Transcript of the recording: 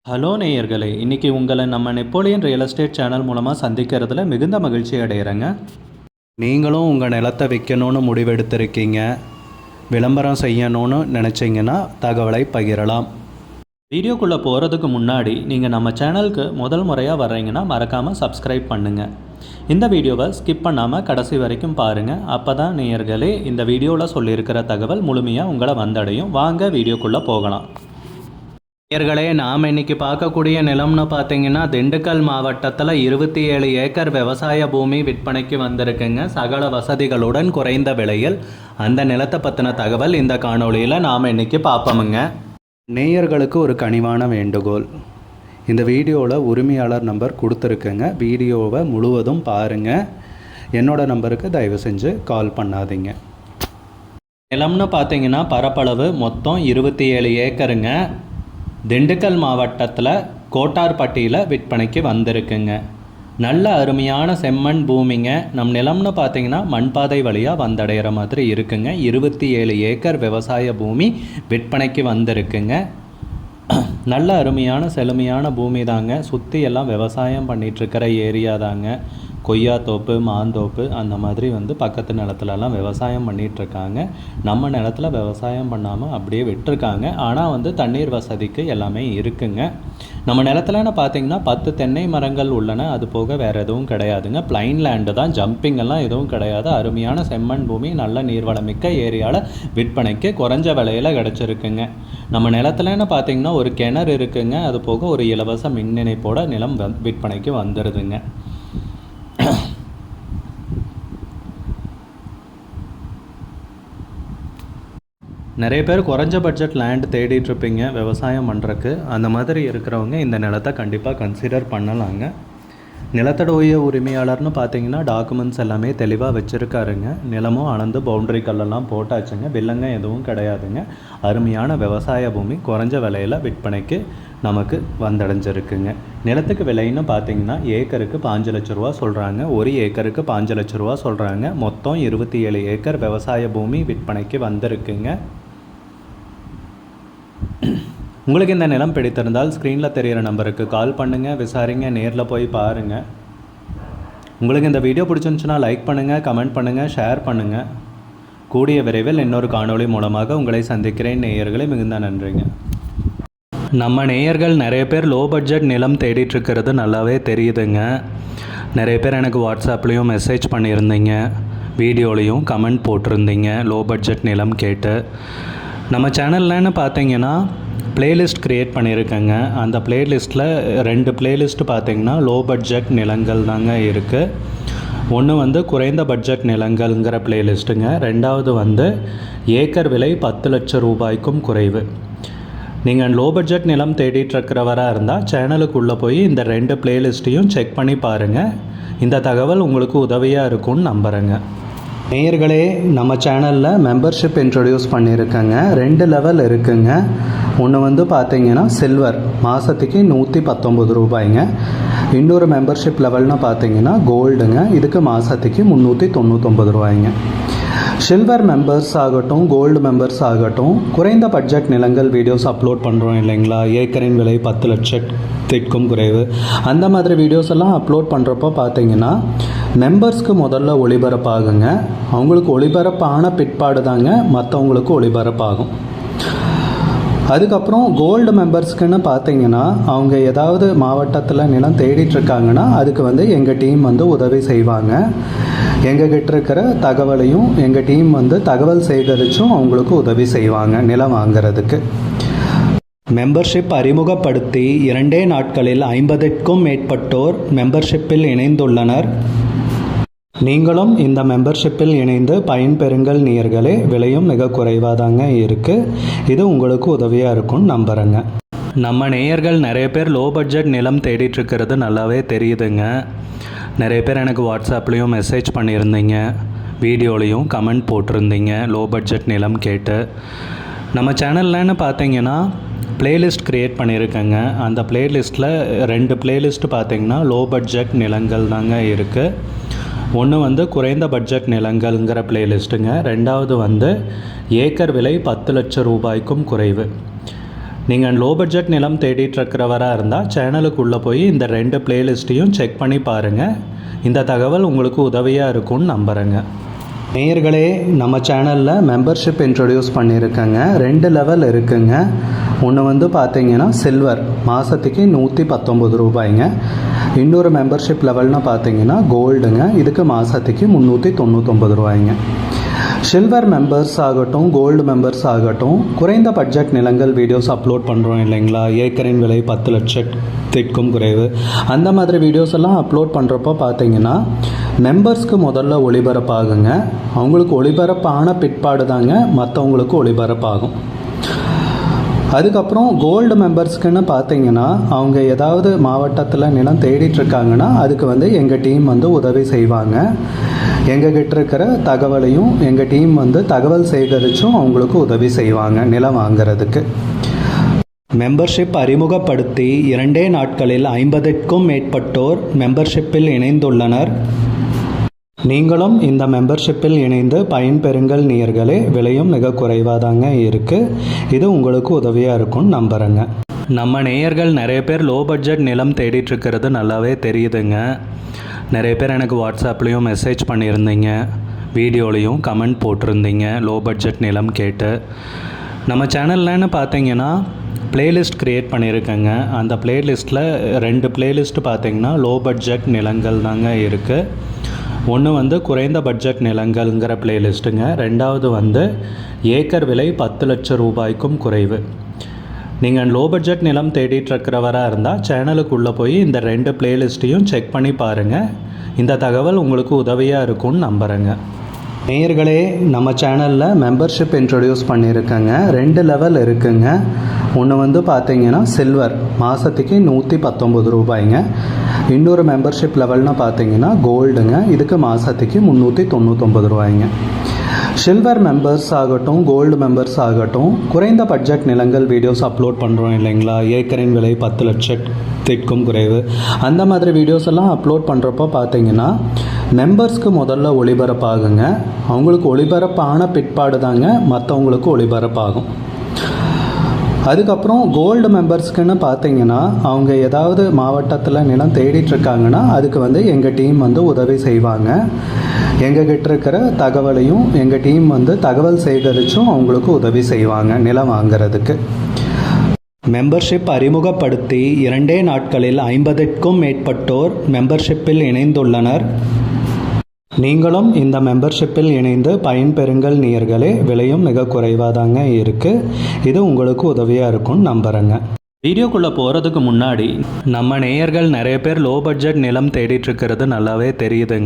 Hello நேயர்களே, இன்றைக்கி உங்களை நம்ம நெப்போலியன் ரியல் எஸ்டேட் சேனல் மூலமாக சந்திக்கிறதுல மிகுந்த மகிழ்ச்சி அடைகிறேங்க. நீங்களும் உங்கள் நிலத்தை விற்கணும்னு முடிவெடுத்திருக்கீங்க, விளம்பரம் செய்யணும்னு நினச்சிங்கன்னா தகவலை பகிரலாம். வீடியோக்குள்ளே போகிறதுக்கு முன்னாடி நீங்கள் நம்ம சேனலுக்கு முதல் முறையாக வர்றீங்கன்னா மறக்காமல் சப்ஸ்கிரைப் பண்ணுங்கள். இந்த வீடியோவை ஸ்கிப் பண்ணாமல் கடைசி வரைக்கும் பாருங்கள். அப்போ தான் நேயர்களே இந்த வீடியோவில் சொல்லியிருக்கிற தகவல் முழுமையாக உங்களை வந்தடையும். வாங்க வீடியோக்குள்ளே போகலாம். நேயர்களே, நாம் இன்றைக்கி பார்க்கக்கூடிய நிலம்னு பார்த்தீங்கன்னா திண்டுக்கல் மாவட்டத்தில் 27 ஏக்கர் விவசாய பூமி விற்பனைக்கு வந்திருக்குங்க. சகல வசதிகளுடன் குறைந்த விலையில். அந்த நிலத்தை பற்றின தகவல் இந்த காணொளியில் நாம் இன்றைக்கி பார்ப்போமுங்க. நேயர்களுக்கு ஒரு கனிவான வேண்டுகோள், இந்த வீடியோவில் உரிமையாளர் நம்பர் கொடுத்துருக்குங்க. வீடியோவை முழுவதும் பாருங்கள். என்னோடய நம்பருக்கு தயவு செஞ்சு கால் பண்ணாதீங்க. நிலம்னு பார்த்தீங்கன்னா பரப்பளவு மொத்தம் 27 ஏக்கருங்க. திண்டுக்கல் மாவட்டத்தில் கோட்டார்பட்டியில் விற்பனைக்கு வந்திருக்குங்க. நல்ல அருமையான செம்மண் பூமிங்க. நம் நிலம்னு பார்த்தீங்கன்னா மண்பாதை வழியாக வந்தடைகிற மாதிரி இருக்குங்க. 27 ஏக்கர் விவசாய பூமி விற்பனைக்கு வந்திருக்குங்க. நல்ல அருமையான செழுமையான பூமி தாங்க. சுற்றி எல்லாம் விவசாயம் பண்ணிகிட்ருக்கிற ஏரியா தாங்க. கொய்யாத்தோப்பு, மாந்தோப்பு அந்த மாதிரி பக்கத்து நிலத்துலலாம் விவசாயம் பண்ணிகிட்ருக்காங்க. நம்ம நிலத்தில் விவசாயம் பண்ணாமல் அப்படியே விட்டுருக்காங்க. ஆனால் தண்ணீர் வசதிக்கு எல்லாமே இருக்குங்க. நம்ம நிலத்துலன்னு பார்த்திங்கன்னா 10 தென்னை மரங்கள் உள்ளன. அது போக வேறு எதுவும் கிடையாதுங்க. பிளைன் லேண்டு தான், ஜம்பிங்கெல்லாம் எதுவும் கிடையாது. அருமையான செம்மண் பூமி, நல்ல நீர்வளமிக்க ஏரியாவில் விற்பனைக்கு குறைஞ்ச விலையில் கிடச்சிருக்குங்க. நம்ம நிலத்துலன்னு பார்த்திங்கன்னா ஒரு கிணறு இருக்குங்க. அது போக ஒரு இலவச மின் இணைப்போட நிலம் விற்பனைக்கு வந்துடுதுங்க. நிறைய பேர் குறைஞ்ச பட்ஜெட் லேண்ட் தேடிட்டுருப்பீங்க விவசாயம் பண்ணுறக்கு. அந்த மாதிரி இருக்கிறவங்க இந்த நிலத்தை கண்டிப்பாக கன்சிடர் பண்ணலாங்க. நிலத்தோடைய உரிமையாளர்னு பார்த்தீங்கன்னா டாக்குமெண்ட்ஸ் எல்லாமே தெளிவாக வச்சுருக்காருங்க. நிலமும் அளந்து பவுண்ட்ரி கல்லெல்லாம் போட்டாச்சுங்க. வில்லங்க எதுவும் கிடையாதுங்க. அருமையான விவசாய பூமி குறைஞ்ச விலையில் விற்பனைக்கு நமக்கு வந்தடைஞ்சிருக்குங்க. நிலத்துக்கு விலைன்னு பார்த்தீங்கன்னா ஏக்கருக்கு 5 லட்ச ரூபா சொல்கிறாங்க. ஒரு ஏக்கருக்கு 5 லட்ச ரூபா சொல்கிறாங்க. மொத்தம் 27 ஏக்கர் விவசாய பூமி விற்பனைக்கு வந்திருக்குங்க. உங்களுக்கு இந்த நிலம் பிடித்திருந்தால் ஸ்க்ரீனில் தெரிகிற நம்பருக்கு கால் பண்ணுங்கள், விசாரிங்க, நேரில் போய் பாருங்கள். உங்களுக்கு இந்த வீடியோ பிடிச்சிருந்துச்சுன்னா லைக் பண்ணுங்கள், கமெண்ட் பண்ணுங்கள், ஷேர் பண்ணுங்கள். கூடிய விரைவில் இன்னொரு காணொளி மூலமாக உங்களை சந்திக்கிறேன். நேயர்களே, மிகுந்த நன்றிங்க. நம்ம நேயர்கள் நிறைய பேர் லோ பட்ஜெட் நிலம் தேடிட்டுருக்கிறது நல்லாவே தெரியுதுங்க. நிறைய பேர் எனக்கு வாட்ஸ்அப்லேயும் மெசேஜ் பண்ணியிருந்தீங்க, வீடியோலையும் கமெண்ட் போட்டிருந்தீங்க லோ பட்ஜெட் நிலம் கேட்டு. நம்ம சேனல்லன்னு பார்த்தீங்கன்னா ப்ளேலிஸ்ட் க்ரியேட் பண்ணியிருக்கேங்க. அந்த ப்ளேலிஸ்ட்டில் 2 ப்ளேலிஸ்ட்டு பார்த்தீங்கன்னா லோ பட்ஜெட் நிலங்கள் தாங்க இருக்குது. ஒன்று குறைந்த பட்ஜெட் நிலங்கள்ங்கிற ப்ளேலிஸ்ட்டுங்க. ரெண்டாவது ஏக்கர் விலை 10 லட்சம் ரூபாய்க்கும் குறைவு. நீங்கள் லோ பட்ஜெட் நிலம் தேடிட்டுருக்கிறவராக இருந்தால் சேனலுக்குள்ளே போய் இந்த 2 ப்ளேலிஸ்ட்டையும் செக் பண்ணி பாருங்கள். இந்த தகவல் உங்களுக்கு உதவியாக இருக்கும்னு நம்புகிறேங்க. நேயர்களே, நம்ம சேனலில் மெம்பர்ஷிப் இன்ட்ரடியூஸ் பண்ணியிருக்கேங்க. 2 லெவல் இருக்குங்க. ஒன்று பார்த்தீங்கன்னா சில்வர், மாதத்துக்கு 119 ரூபாய்ங்க. இன்னொரு மெம்பர்ஷிப் லெவல்னு பார்த்தீங்கன்னா கோல்டுங்க. இதுக்கு மாதத்துக்கு 399 ரூபாய்ங்க. சில்வர் மெம்பர்ஸ் ஆகட்டும், கோல்டு மெம்பர்ஸ் ஆகட்டும், குறைந்த பட்ஜெட் நிலங்கள் வீடியோஸ் அப்லோட் பண்ணுறோம் இல்லைங்களா, ஏக்கரின் விலை 10 லட்சத்திற்கும் குறைவு, அந்த மாதிரி வீடியோஸ் எல்லாம் அப்லோட் பண்ணுறப்போ பார்த்தீங்கன்னா மெம்பர்ஸ்க்கு முதல்ல ஒளிபரப்பாகுங்க. அவங்களுக்கு ஒளிபரப்பான பிற்பாடு தாங்க மற்றவங்களுக்கு ஒளிபரப்பாகும். அதுக்கப்புறம் கோல்டு மெம்பர்ஸ்க்குன்னு பார்த்தீங்கன்னா அவங்க ஏதாவது மாவட்டத்தில் நிலம் தேடிட்டுருக்காங்கன்னா அதுக்கு எங்கள் டீம் உதவி செய்வாங்க. எங்ககிட்ட இருக்கிற தகவலையும் எங்கள் டீம் தகவல் சேகரித்தும் அவங்களுக்கு உதவி செய்வாங்க நிலம் வாங்கிறதுக்கு. மெம்பர்ஷிப் அறிமுகப்படுத்தி 2 நாட்களில் 50க்கும் மேற்பட்டோர் மெம்பர்ஷிப்பில் இணைந்துள்ளனர். நீங்களும் இந்த மெம்பர்ஷிப்பில் இணைந்து பயன்பெறுங்கள் நேயர்களே. விலையும் மிக குறைவாக தாங்க இருக்குது. இது உங்களுக்கு உதவியாக இருக்கும்னு நம்புகிறேங்க. நம்ம நேயர்கள் நிறைய பேர் லோ பட்ஜெட் நிலம் தேடிட்டுருக்கிறது நல்லாவே தெரியுதுங்க. நிறைய பேர் எனக்கு வாட்ஸ்அப்லேயும் மெசேஜ் பண்ணியிருந்தீங்க, வீடியோலையும் கமெண்ட் போட்டிருந்தீங்க லோ பட்ஜெட் நிலம் கேட்டு. நம்ம சேனல்லன்னு பார்த்தீங்கன்னா ப்ளேலிஸ்ட் க்ரியேட் பண்ணியிருக்கேங்க. அந்த ப்ளேலிஸ்ட்டில் 2 ப்ளேலிஸ்ட்டு பார்த்தீங்கன்னா லோ பட்ஜெட் நிலங்கள் தாங்க இருக்குது. ஒன்று குறைந்த பட்ஜெட் நிலங்கள்ங்கிற ப்ளேலிஸ்ட்டுங்க. ரெண்டாவது ஏக்கர் விலை 10 லட்சம் ரூபாய்க்கும் குறைவு. நீங்கள் லோ பட்ஜெட் நிலம் தேடிட்டு இருக்கிறவராக இருந்தால் சேனலுக்குள்ளே போய் இந்த 2 பிளேலிஸ்ட்டையும் செக் பண்ணி பாருங்கள். இந்த தகவல் உங்களுக்கு உதவியாக இருக்கும்னு நம்புகிறேங்க. நேயர்களே, நம்ம சேனலில் மெம்பர்ஷிப் இன்ட்ரடியூஸ் பண்ணியிருக்கேங்க. 2 லெவல் இருக்குங்க. ஒன்று வந்து பார்த்தீங்கன்னா சில்வர், மாதத்துக்கு 119 ரூபாய்ங்க. இன்னொரு மெம்பர்ஷிப் லெவல்னு பார்த்தீங்கன்னா கோல்டுங்க, இதுக்கு மாதத்துக்கு 399 ரூபாய்ங்க. சில்வர் மெம்பர்ஸ் ஆகட்டும், கோல்டு மெம்பர்ஸ் ஆகட்டும், குறைந்த பட்ஜெட் நிலங்கள் வீடியோஸ் அப்லோட் பண்ணுறோம் இல்லைங்களா, ஏக்கரின் விலை 10 லட்சத்திற்கும் குறைவு, அந்த மாதிரி வீடியோஸ் எல்லாம் அப்லோட் பண்ணுறப்போ பார்த்தீங்கன்னா மெம்பர்ஸ்க்கு முதல்ல ஒளிபரப்பாகுங்க. அவங்களுக்கு ஒளிபரப்பான பிற்பாடு தாங்க மற்றவங்களுக்கு ஒளிபரப்பாகும். அதுக்கப்புறம் கோல்டு மெம்பர்ஸ்க்குன்னு பார்த்தீங்கன்னா அவங்க ஏதாவது மாவட்டத்தில் நிலம் தேடிட்டுருக்காங்கன்னா அதுக்கு வந்து எங்கள் டீம் வந்து உதவி செய்வாங்க. எங்ககிட்ட இருக்கிற தகவலையும் எங்கள் டீம் வந்து தகவல் சேகரித்தும் அவங்களுக்கு உதவி செய்வாங்க நிலம் வாங்கிறதுக்கு. மெம்பர்ஷிப் அறிமுகப்படுத்தி 2 நாட்களில் 50க்கும் மேற்பட்டோர் மெம்பர்ஷிப்பில் இணைந்துள்ளனர். நீங்களும் இந்த மெம்பர்ஷிப்பில் இணைந்து பயன்பெறுங்கள் நேயர்களே. விலையும் மிக குறைவாக தாங்க இருக்குது. இது உங்களுக்கு உதவியாக இருக்கும்னு நம்புகிறேங்க. நம்ம நேயர்கள் நிறைய பேர் லோ பட்ஜெட் நிலம் தேடிட்டுருக்கிறது நல்லாவே தெரியுதுங்க. நிறைய பேர் எனக்கு வாட்ஸ்அப்லேயும் மெசேஜ் பண்ணியிருந்தீங்க, வீடியோலையும் கமெண்ட் போட்டிருந்தீங்க லோ பட்ஜெட் நிலம் கேட்டு. நம்ம சேனல்லன்னு பார்த்தீங்கன்னா பிளேலிஸ்ட் க்ரியேட் பண்ணியிருக்கேங்க. அந்த பிளேலிஸ்ட்டில் 2 பிளேலிஸ்ட் பார்த்தீங்கன்னா லோ பட்ஜெட் நிலங்கள் தாங்க இருக்குது. ஒன்று வந்து குறைந்த பட்ஜெட் நிலங்கள்ங்கிற பிளேலிஸ்ட்டுங்க. 2வது வந்து ஏக்கர் விலை 10 லட்சம் ரூபாய்க்கும் குறைவு. நீங்கள் லோ பட்ஜெட் நிலம் தேடிட்டுருக்கிறவராக இருந்தால் சேனலுக்குள்ளே போய் இந்த 2 பிளேலிஸ்ட்டையும் செக் பண்ணி பாருங்கள். இந்த தகவல் உங்களுக்கு உதவியாக இருக்கும்னு நம்புகிறேங்க. நேயர்களே, நம்ம சேனலில் மெம்பர்ஷிப் இன்ட்ரடியூஸ் பண்ணியிருக்கேங்க. 2 லெவல் இருக்குங்க. ஒன்று வந்து பார்த்தீங்கன்னா சில்வர், மாதத்துக்கு 119 ரூபாய்ங்க. இன்னொரு மெம்பர்ஷிப் லெவல்னு பார்த்தீங்கன்னா கோல்டுங்க, இதுக்கு மாதத்துக்கு 399 ரூபாய்ங்க. சில்வர் மெம்பர்ஸ் ஆகட்டும், கோல்டு மெம்பர்ஸ் ஆகட்டும், குறைந்த பட்ஜெட் நிலங்கள் வீடியோஸ் அப்லோட் பண்ணுறோம் இல்லைங்களா, ஏக்கரின் விலை 10 லட்சத்திற்கும் குறைவு, அந்த மாதிரி வீடியோஸ் எல்லாம் அப்லோட் பண்ணுறப்போ பார்த்தீங்கன்னா மெம்பர்ஸ்க்கு முதல்ல ஒளிபரப்பாகுங்க. அவங்களுக்கு ஒளிபரப்பான பிற்பாடு தாங்க மற்றவங்களுக்கு ஒளிபரப்பாகும். அதுக்கப்புறம் கோல்டு மெம்பர்ஸ்க்குன்னு பார்த்தீங்கன்னா அவங்க ஏதாவது மாவட்டத்தில் நிலம் தேடிட்டுருக்காங்கன்னா அதுக்கு வந்து எங்கள் டீம் வந்து உதவி செய்வாங்க. எங்ககிட்ட இருக்கிற தகவலையும் எங்கள் டீம் வந்து தகவல் சேகரித்தும் அவங்களுக்கு உதவி செய்வாங்க நிலம் வாங்கிறதுக்கு. மெம்பர்ஷிப் அறிமுகப்படுத்தி 2 நாட்களில் 50க்கும் மேற்பட்டோர் மெம்பர்ஷிப்பில் இணைந்துள்ளனர். நீங்களும் இந்த மெம்பர்ஷிப்பில் இணைந்து பயன்பெறுங்கள் நேயர்களே. விலையும் மிக குறைவாக தாங்க இருக்குது. இது உங்களுக்கு உதவியாக இருக்கும்னு நம்புகிறேங்க. வீடியோக்குள்ளே போகிறதுக்கு முன்னாடி நம்ம நேயர்கள் நிறைய பேர் லோ பட்ஜெட் நிலம் தேடிட்டுருக்கிறது நல்லாவே தெரியுதுங்க.